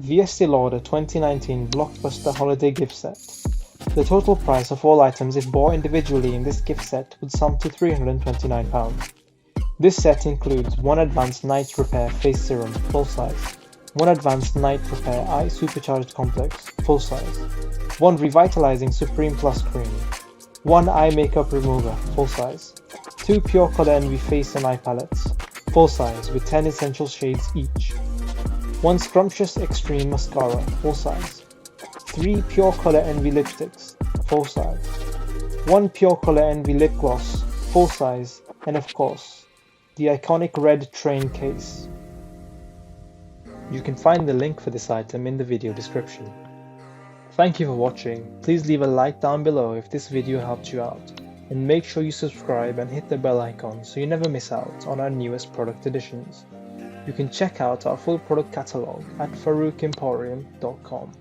the ESTÉE LAUDER 2019 Blockbuster Holiday Gift Set. The total price of all items if bought individually in this gift set would sum to £329. This set includes 1 Advanced Night Repair Face Serum, full size, 1 Advanced Night Repair Eye Supercharged Complex, full size, 1 Revitalising Supreme Plus Cream, 1 Eye Makeup Remover, full size, 2 Pure Colour Envy Face and Eye Palettes, full size with 10 essential shades each, 1 Sumptuous Extreme Mascara, full size, 3 Pure Colour Envy Lipsticks, full size, 1 Pure Colour Envy Lip Gloss, full size, and of course, the iconic red train case. You can find the link for this item in the video description. Thank you for watching. Please leave a like down below if this video helped you out, and make sure you subscribe and hit the bell icon so you never miss out on our newest product additions. You can check out our full product catalogue at FarooqEmporium.com.